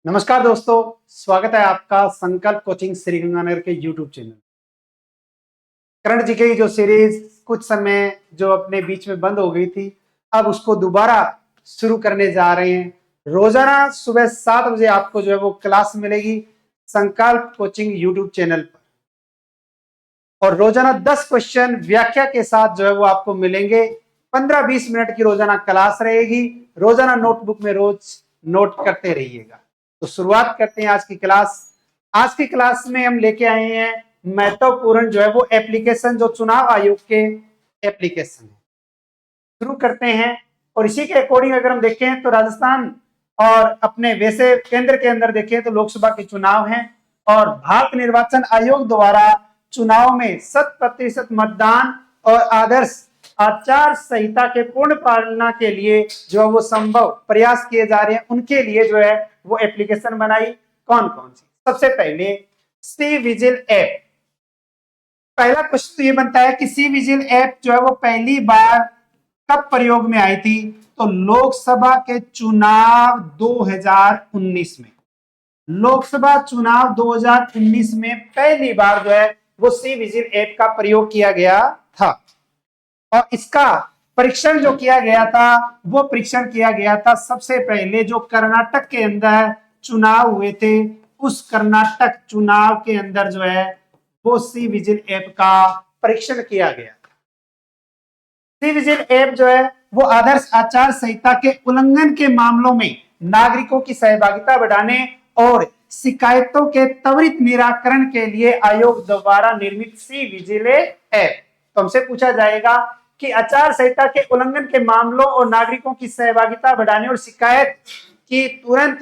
नमस्कार दोस्तों, स्वागत है आपका संकल्प कोचिंग श्रीगंगानगर के यूट्यूब चैनल। करंट जीके की जो सीरीज कुछ समय जो अपने बीच में बंद हो गई थी, अब उसको दोबारा शुरू करने जा रहे हैं। रोजाना सुबह 7 बजे आपको जो है वो क्लास मिलेगी संकल्प कोचिंग यूट्यूब चैनल पर, और रोजाना 10 क्वेश्चन व्याख्या के साथ जो है वो आपको मिलेंगे। 15-20 मिनट की रोजाना क्लास रहेगी। रोजाना नोटबुक में रोज नोट करते रहिएगा। तो शुरुआत करते हैं आज की क्लास। आज की क्लास में हम लेके आए हैं महत्वपूर्ण जो है वो एप्लीकेशन, जो चुनाव आयोग के एप्लीकेशन है। शुरू करते हैं। और इसी के अकॉर्डिंग अगर हम देखें तो राजस्थान और अपने वैसे केंद्र के अंदर देखें तो लोकसभा के चुनाव हैं, और भारत निर्वाचन आयोग द्वारा चुनाव में 100% मतदान और आदर्श आचार संहिता के पूर्ण पालना के लिए जो वो संभव प्रयास किए जा रहे हैं, उनके लिए जो है वो एप्लीकेशन बनाई। कौन कौन सी? सबसे पहले सी विजिल ऐप। पहला क्वेश्चन तो ये बनता है कि सी विजिल ऐप जो है वो पहली बार कब प्रयोग में आई थी? तो लोकसभा के चुनाव 2019 में। लोकसभा चुनाव 2019 में पहली बार जो है वो सी विजिल ऐप का प्रयोग किया गया था। और इसका परीक्षण जो किया गया था, वो परीक्षण किया गया था सबसे पहले जो कर्नाटक के अंदर चुनाव हुए थे, उस कर्नाटक चुनाव के अंदर जो है वो सी विजिल ऐप का परीक्षण किया गया। सी विजिल ऐप जो है वो आदर्श आचार संहिता के उल्लंघन के मामलों में नागरिकों की सहभागिता बढ़ाने और शिकायतों के त्वरित निराकरण के लिए आयोग द्वारा निर्मित सी विजिल ऐप। तो हमसे पूछा जाएगा कि आचार संहिता के उल्लंघन के मामलों और नागरिकों की सहभागिता बढ़ाने और शिकायत की तुरंत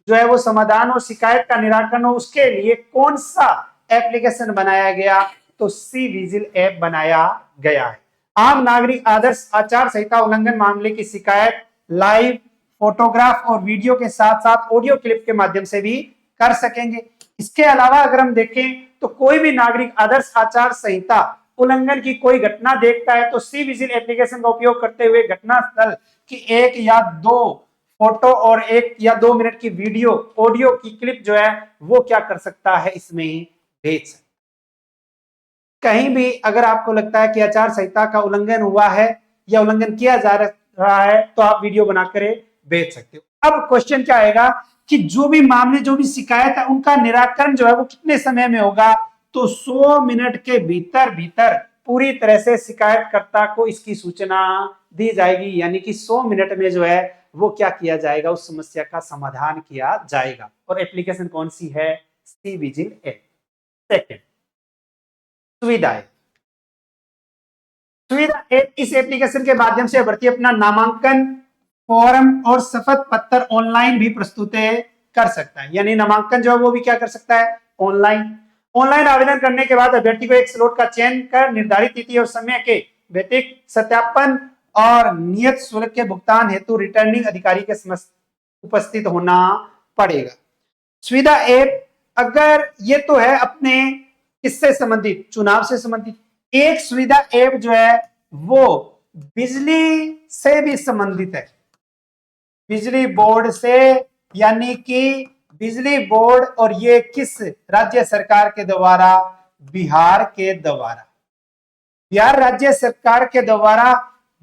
जो है वो समाधान और शिकायत का निराकरण हो, उसके लिए कौन सा एप्लीकेशन बनाया गया? तो सी विजिल ऐप बनाया गया है। आम नागरिक आदर्श आचार संहिता उल्लंघन मामले की शिकायत लाइव, फोटोग्राफ और वीडियो के साथ साथ ऑडियो क्लिप के माध्यम से भी कर सकेंगे। इसके अलावा अगर हम देखें तो कोई भी नागरिक आदर्श आचार संहिता उल्लंघन की कोई घटना देखता है तो सी विजिल एप्लीकेशन का उपयोग करते हुए घटनास्थल की 1 या 2 फोटो और 1 या 2 मिनट की वीडियो ऑडियो की क्लिप जो है वो क्या कर सकता है, इसमें भेज सकता। कहीं भी अगर आपको लगता है कि आचार संहिता का उल्लंघन हुआ है या उल्लंघन किया जा रहा है तो आप वीडियो बनाकर भेज सकते हो। अब क्वेश्चन क्या आएगा कि जो भी मामले, जो भी शिकायत है, उनका निराकरण जो है वो कितने समय में होगा? तो 100 मिनट के भीतर भीतर पूरी तरह से शिकायतकर्ता को इसकी सूचना दी जाएगी, यानी कि 100 मिनट में जो है वो क्या किया जाएगा, उस समस्या का समाधान किया जाएगा। और एप्लीकेशन कौन सी है? C vigil app. सेकंड, सुविधा ऐप। सुविधा ऐप इस एप्लीकेशन के माध्यम से अभ्यर्थी अपना नामांकन फॉर्म और शपथ पत्र ऑनलाइन भी प्रस्तुत कर सकता है। यानी नामांकन जो है वो भी क्या कर सकता है? ऑनलाइन आवेदन करने के बाद अभ्यर्थी को एक स्लॉट का चयन कर निर्धारित तिथि और समय के व्यतिरिक्त सत्यापन और नियत शुल्क के भुगतान हेतु रिटर्निंग अधिकारी के उपस्थित होना पड़ेगा। सुविधा ऐप अगर ये तो है अपने किससे संबंधित? चुनाव से संबंधित। एक सुविधा ऐप जो है वो बिजली से भी संबंधित है, बिजली बोर्ड से, यानी कि बिजली बोर्ड। और ये किस राज्य सरकार के द्वारा? बिहार के द्वारा। बिहार राज्य सरकार के द्वारा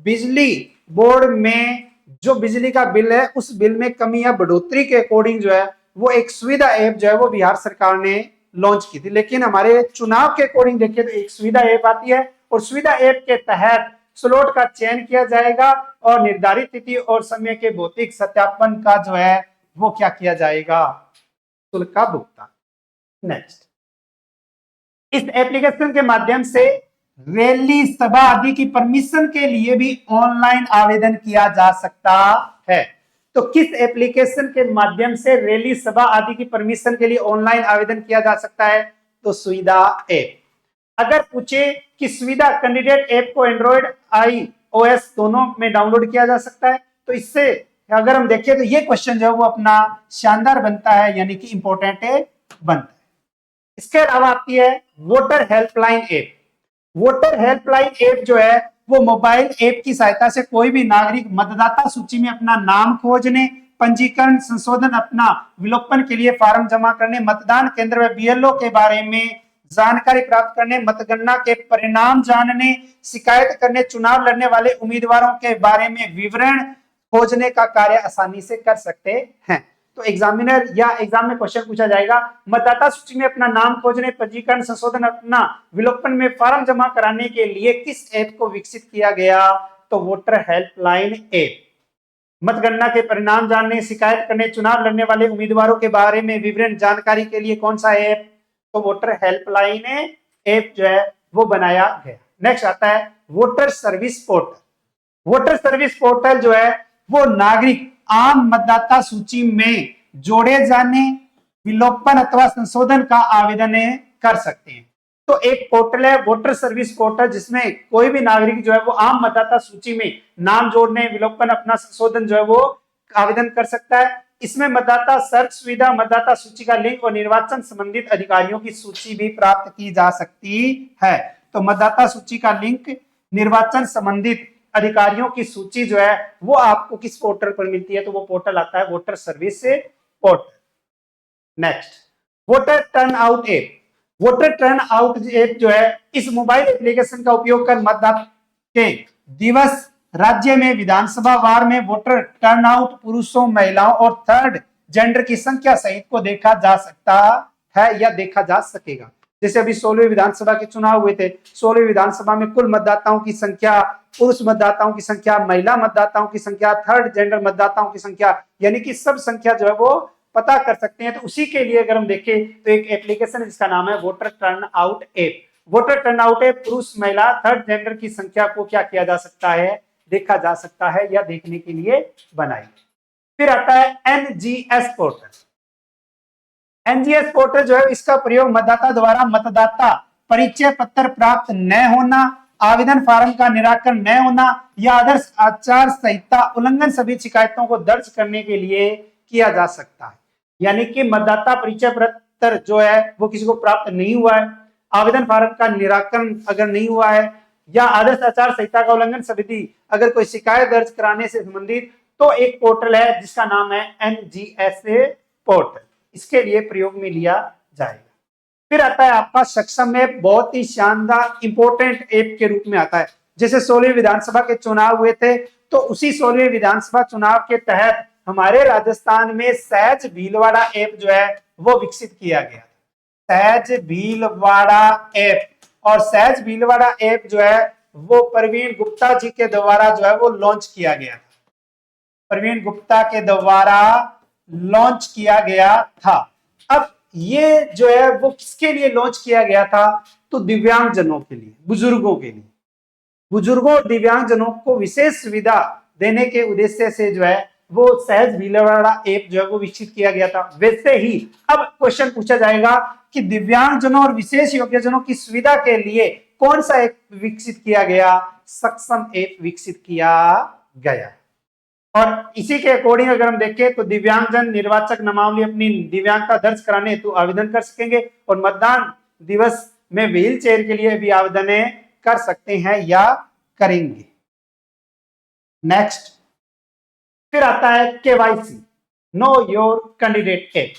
बिजली बोर्ड में जो बिजली का बिल है, उस बिल में कमी या बढ़ोतरी के अकॉर्डिंग जो है वो एक सुविधा ऐप जो है वो बिहार सरकार ने लॉन्च की थी। लेकिन हमारे चुनाव के अकॉर्डिंग देखिए तो एक सुविधा ऐप आती है, और सुविधा ऐप के तहत स्लॉट का चयन किया जाएगा और निर्धारित तिथि और समय के भौतिक सत्यापन का जो है वो क्या किया जाएगा? शुल्क का भुगतान। नेक्स्ट, इस एप्लीकेशन के माध्यम से रैली, सभा आदि की परमिशन के लिए भी ऑनलाइन आवेदन किया जा सकता है। तो किस एप्लीकेशन के माध्यम से रैली, सभा आदि की परमिशन के लिए ऑनलाइन आवेदन किया जा सकता है? तो सुविधा ऐप। अगर पूछे कि सुविधा कैंडिडेट ऐप को एंड्रॉइड, iOS दोनों में डाउनलोड किया जा सकता है, तो इससे अगर हम देखें तो ये क्वेश्चन जो है वो अपना शानदार बनता है, यानी कि इंपॉर्टेंट बनता है। इसके अलावा आती है voter helpline app. Voter helpline app जो है वो मोबाइल ऐप की सहायता से कोई भी नागरिक मतदाता सूची में अपना नाम खोजने, पंजीकरण, संशोधन, अपना विलोपन के लिए फॉर्म जमा करने, मतदान केंद्र व बीएलओ के बारे में जानकारी प्राप्त करने, मतगणना के परिणाम जानने, शिकायत करने, चुनाव लड़ने वाले उम्मीदवारों के बारे में विवरण खोजने का कार्य आसानी से कर सकते हैं। तो एग्जामिनर या एग्जाम में क्वेश्चन पूछा जाएगा, मतदाता सूची में अपना नाम खोजने, पंजीकरण, संशोधन, अपना विलोपन में फॉर्म जमा कराने के लिए किस ऐप को विकसित किया गया? तो वोटर हेल्पलाइन ऐप। मतगणना के परिणाम जानने, शिकायत करने, चुनाव लड़ने वाले उम्मीदवारों के बारे में विवरण जानकारी के लिए कौन सा ऐप? तो वोटर हेल्पलाइन ऐप जो है वो बनाया गया। नेक्स्ट आता है voter service portal. Voter service portal जो है वो नागरिक आम मतदाता सूची में जोड़े जाने, विलोपन अथवा संशोधन का आवेदन कर सकते हैं। तो एक पोर्टल है वोटर सर्विस पोर्टल, जिसमें कोई भी नागरिक जो है वो आम मतदाता सूची में नाम जोड़ने, विलोपन, अपना संशोधन जो है वो आवेदन कर सकता है। इसमें मतदाता सर्च सुविधा, मतदाता सूची का लिंक और निर्वाचन संबंधित अधिकारियों की सूची भी प्राप्त की जा सकती है। तो मतदाता सूची का लिंक, निर्वाचन संबंधित अधिकारियों की सूची जो है वो आपको किस पोर्टल पर मिलती है? तो वो पोर्टल आता है voter service portal. Next voter turn out app. Voter turn out app जो है इस मोबाइल एप्लीकेशन का उपयोग कर मतदाता के दिवस, राज्य में विधानसभा वार में वोटर टर्न आउट, पुरुषों, महिलाओं और थर्ड जेंडर की संख्या सहित को देखा जा सकता है या देखा जा सकेगा। जैसे अभी 16वीं विधानसभा के चुनाव हुए थे, 16वीं विधानसभा में कुल मतदाताओं की संख्या, पुरुष मतदाताओं की संख्या, महिला मतदाताओं की संख्या, थर्ड जेंडर मतदाताओं की संख्या, यानी कि सब संख्या जो है वो पता कर सकते हैं। तो उसी के लिए अगर हम देखें तो एक एप्लीकेशन है जिसका नाम है voter turn out app. Voter turn out app पुरुष, महिला, थर्ड जेंडर की संख्या को क्या किया जा सकता है? देखा जा सकता है या देखने के लिए बनाई। फिर आता है एनजीएस पोर्टल। एनजीएस पोर्टल जो है इसका प्रयोग मतदाता द्वारा मतदाता परिचय पत्र प्राप्त न होना, आवेदन फार्म का निराकरण न होना या आदर्श आचार संहिता उल्लंघन सभी शिकायतों को दर्ज करने के लिए किया जा सकता है। यानी कि मतदाता परिचय पत्र जो है वो किसी को प्राप्त नहीं हुआ है, आवेदन फार्म का निराकरण अगर नहीं हुआ है या आदर्श आचार संहिता का उल्लंघन समिति अगर कोई शिकायत दर्ज कराने से संबंधित, तो एक पोर्टल है जिसका नाम है एनजीएस पोर्टल, इसके लिए प्रयोग में लिया जाएगा। फिर आता है आपका सक्षम ऐप, बहुत ही शानदार इंपोर्टेंट ऐप के रूप में आता है। जैसे 16वीं विधानसभा के चुनाव हुए थे, तो उसी 16वीं विधानसभा चुनाव के तहत हमारे राजस्थान में सहज भीलवाड़ा ऐप जो है वो विकसित किया गया। सहज भीलवाड़ा ऐप, और सहज भीलवाड़ा ऐप जो है वो प्रवीण गुप्ता जी के द्वारा जो है वो लॉन्च किया गया था। प्रवीण गुप्ता के द्वारा लॉन्च किया गया था। अब ये जो है वो किसके लिए लॉन्च किया गया था? तो दिव्यांगजनों के लिए, बुजुर्गों के लिए। बुजुर्गों और दिव्यांगजनों को विशेष सुविधा देने के उद्देश्य से जो है वो सहज भीलवाड़ा ऐप जो है वो विकसित किया गया था। वैसे ही अब क्वेश्चन पूछा जाएगा कि दिव्यांगजनों और विशेष योग्यजनों की सुविधा के लिए कौन सा ऐप विकसित किया गया? सक्षम ऐप विकसित किया गया। और इसी के अकॉर्डिंग अगर हम देखें तो दिव्यांगजन निर्वाचक नामावली अपनी दिव्यांगता दर्ज कराने हेतु आवेदन कर सकेंगे और मतदान दिवस में व्हील चेयर के लिए भी आवेदन कर सकते हैं या करेंगे। नेक्स्ट फिर आता है KYC, know your candidate app.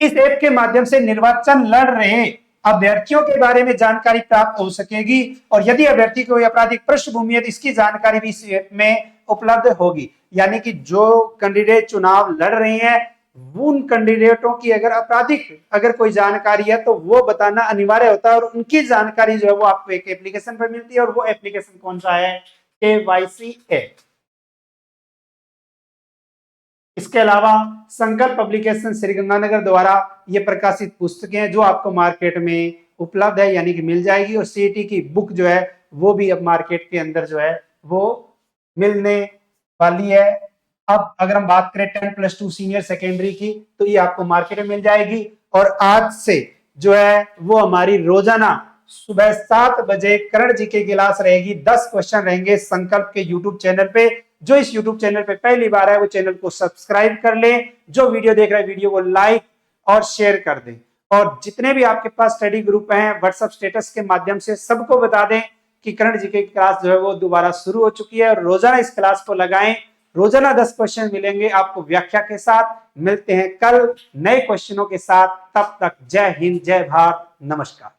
इस ऐप के माध्यम से निर्वाचन लड़ रहे अभ्यर्थियों के बारे में जानकारी प्राप्त हो सकेगी और यदि अभ्यर्थी को कोई आपराधिक पृष्ठभूमि है तो इसकी जानकारी भी इस ऐप में उपलब्ध होगी। यानी कि जो कैंडिडेट चुनाव लड़ रहे हैं उन कैंडिडेटों की अगर आपराधिक अगर कोई जानकारी है तो वो बताना अनिवार्य होता है और उनकी जानकारी जो है वो आपको एक एप्लीकेशन पर मिलती है और वो एप्लीकेशन कौन सा है? KYC app. इसके अलावा संकल्प पब्लिकेशन श्रीगंगानगर द्वारा ये प्रकाशित पुस्तकें हैं जो आपको मार्केट में उपलब्ध है, यानी कि मिल जाएगी। और सीईटी की बुक जो है वो भी अब मार्केट के अंदर जो है वो मिलने वाली है। अब अगर हम बात करें 10+2 सीनियर सेकेंडरी की तो ये आपको मार्केट में मिल जाएगी। और आज से जो है वो हमारी रोजाना सुबह 7 बजे करण जी की क्लास रहेगी। 10 क्वेश्चन रहेंगे संकल्प के यूट्यूब चैनल पे। जो इस यूट्यूब चैनल पे पहली बार है वो चैनल को सब्सक्राइब कर ले, जो वीडियो देख रहा है वीडियो को लाइक और शेयर कर दें और जितने भी आपके पास स्टडी ग्रुप हैं व्हाट्सएप स्टेटस के माध्यम से सबको बता दें कि करण जी की क्लास जो है वो दोबारा शुरू हो चुकी है और रोजाना इस क्लास को लगाएं रोजाना 10 क्वेश्चन मिलेंगे आपको व्याख्या के साथ। मिलते हैं कल नए क्वेश्चनों के साथ, तब तक जय हिंद, जय भारत, नमस्कार।